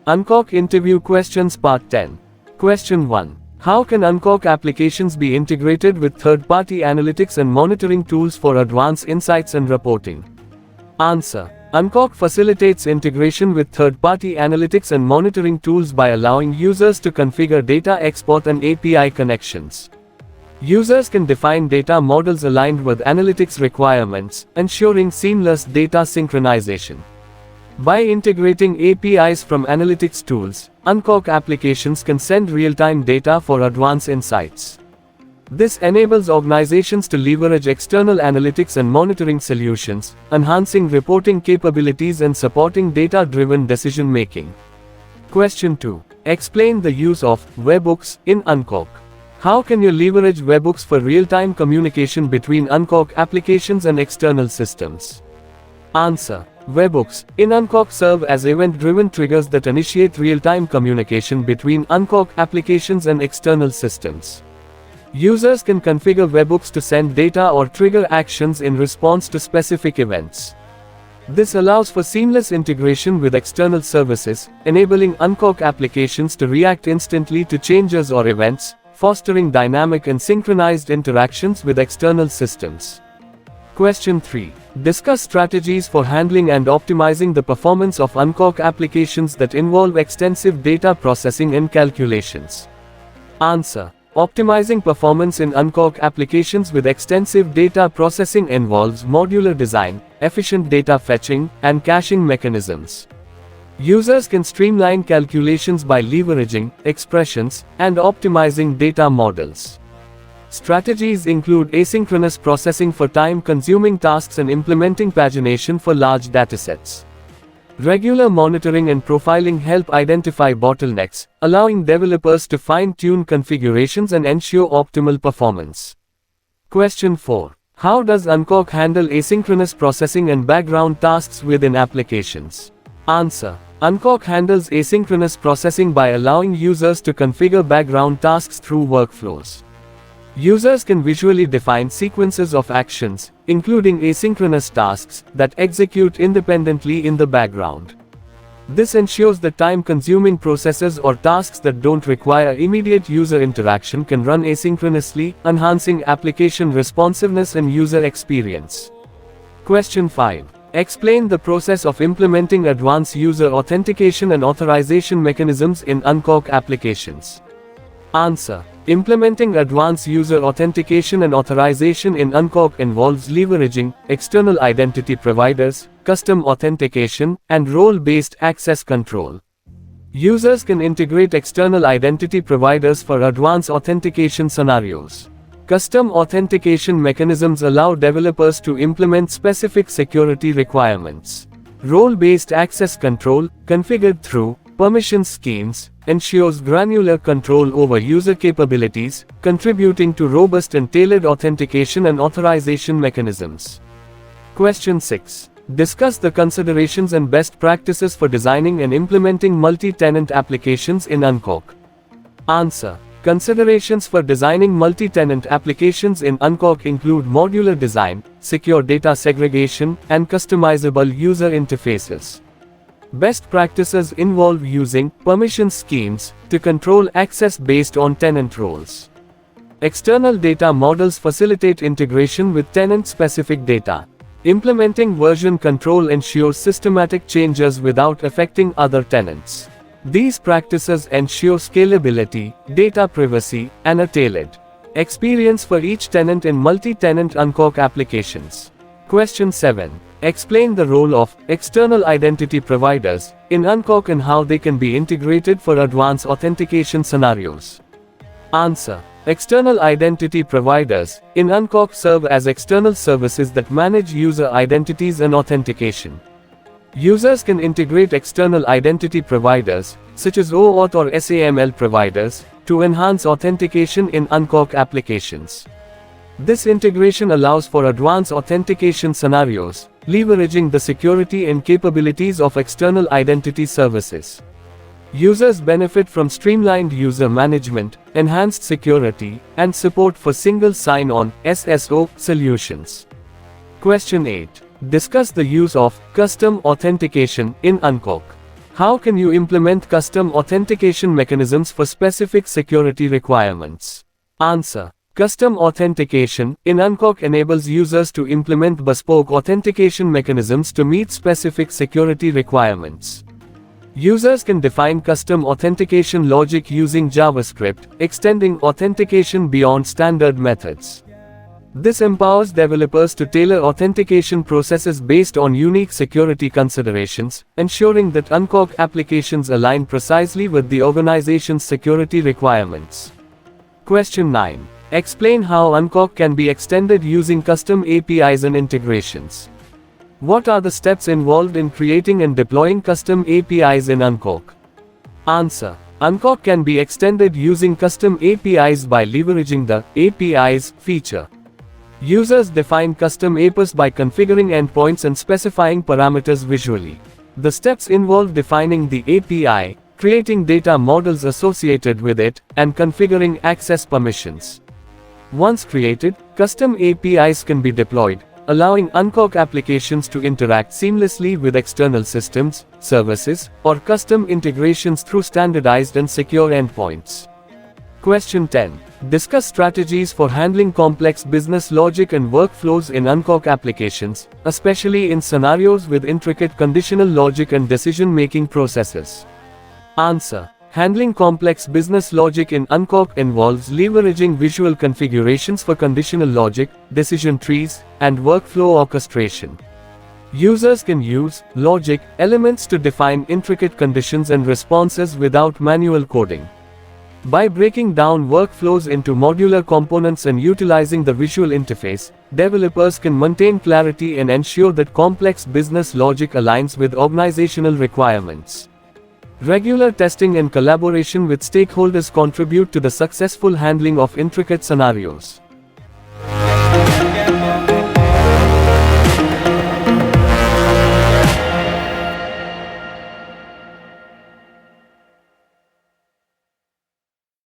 Unqork Interview Questions Part 10. Question 1. How can Unqork applications be integrated with third-party analytics and monitoring tools for advanced insights and reporting? Answer. Unqork facilitates integration with third-party analytics and monitoring tools by allowing users to configure data export and API connections. Users can define data models aligned with analytics requirements, ensuring seamless data synchronization. By integrating APIs from analytics tools, Unqork applications can send real-time data for advanced insights. This enables organizations to leverage external analytics and monitoring solutions, enhancing reporting capabilities and supporting data-driven decision-making. Question 2. Explain the use of webhooks in Unqork. How can you leverage webhooks for real-time communication between Unqork applications and external systems? Answer. Webhooks in Unqork serve as event-driven triggers that initiate real-time communication between Unqork applications and external systems. Users can configure webhooks to send data or trigger actions in response to specific events. This allows for seamless integration with external services, enabling Unqork applications to react instantly to changes or events, fostering dynamic and synchronized interactions with external systems. Question 3. Discuss strategies for handling and optimizing the performance of Unqork applications that involve extensive data processing and calculations. Answer. Optimizing performance in Unqork applications with extensive data processing involves modular design, efficient data fetching, and caching mechanisms. Users can streamline calculations by leveraging expressions and optimizing data models. Strategies include asynchronous processing for time-consuming tasks and implementing pagination for large datasets. Regular monitoring and profiling help identify bottlenecks, allowing developers to fine-tune configurations and ensure optimal performance. Question 4. How does Unqork handle asynchronous processing and background tasks within applications? Answer. Unqork handles asynchronous processing by allowing users to configure background tasks through workflows. Users can visually define sequences of actions, including asynchronous tasks, that execute independently in the background. This ensures that time-consuming processes or tasks that don't require immediate user interaction can run asynchronously, enhancing application responsiveness and user experience. Question 5. Explain the process of implementing advanced user authentication and authorization mechanisms in Unqork applications. Answer. Implementing advanced user authentication and authorization in Unqork involves leveraging external identity providers, custom authentication, and role-based access control. Users can integrate external identity providers for advanced authentication scenarios. Custom authentication mechanisms allow developers to implement specific security requirements. Role-based access control, configured through permission schemes, ensures granular control over user capabilities, contributing to robust and tailored authentication and authorization mechanisms. Question 6. Discuss the considerations and best practices for designing and implementing multi-tenant applications in Unqork. Answer. Considerations for designing multi-tenant applications in Unqork include modular design, secure data segregation, and customizable user interfaces. Best practices involve using permission schemes to control access based on tenant roles. External data models facilitate integration with tenant-specific data. Implementing version control ensures systematic changes without affecting other tenants. These practices ensure scalability, data privacy, and a tailored experience for each tenant in multi-tenant Unqork applications. Question 7. Explain the role of external identity providers in Unqork and how they can be integrated for advanced authentication scenarios. Answer. External identity providers in Unqork serve as external services that manage user identities and authentication. Users can integrate external identity providers, such as OAuth or SAML providers, to enhance authentication in Unqork applications. This integration allows for advanced authentication scenarios, leveraging the security and capabilities of external identity services. Users benefit from streamlined user management, enhanced security, and support for single sign-on (SSO) solutions. Question 8. Discuss the use of custom authentication in Unqork. How can you implement custom authentication mechanisms for specific security requirements? Answer. Custom authentication in Unqork enables users to implement bespoke authentication mechanisms to meet specific security requirements. Users can define custom authentication logic using JavaScript, extending authentication beyond standard methods. This empowers developers to tailor authentication processes based on unique security considerations, ensuring that Unqork applications align precisely with the organization's security requirements. Question 9. Explain how Unqork can be extended using custom APIs and integrations. What are the steps involved in creating and deploying custom APIs in Unqork? Answer. Unqork can be extended using custom APIs by leveraging the APIs feature. Users define custom APIs by configuring endpoints and specifying parameters visually. The steps involve defining the API, creating data models associated with it, and configuring access permissions. Once created, custom APIs can be deployed, allowing Unqork applications to interact seamlessly with external systems, services, or custom integrations through standardized and secure endpoints. Question 10. Discuss strategies for handling complex business logic and workflows in Unqork applications, especially in scenarios with intricate conditional logic and decision-making processes. Answer. Handling complex business logic in Unqork involves leveraging visual configurations for conditional logic, decision trees, and workflow orchestration. Users can use logic elements to define intricate conditions and responses without manual coding. By breaking down workflows into modular components and utilizing the visual interface, developers can maintain clarity and ensure that complex business logic aligns with organizational requirements. Regular testing and collaboration with stakeholders contribute to the successful handling of intricate scenarios.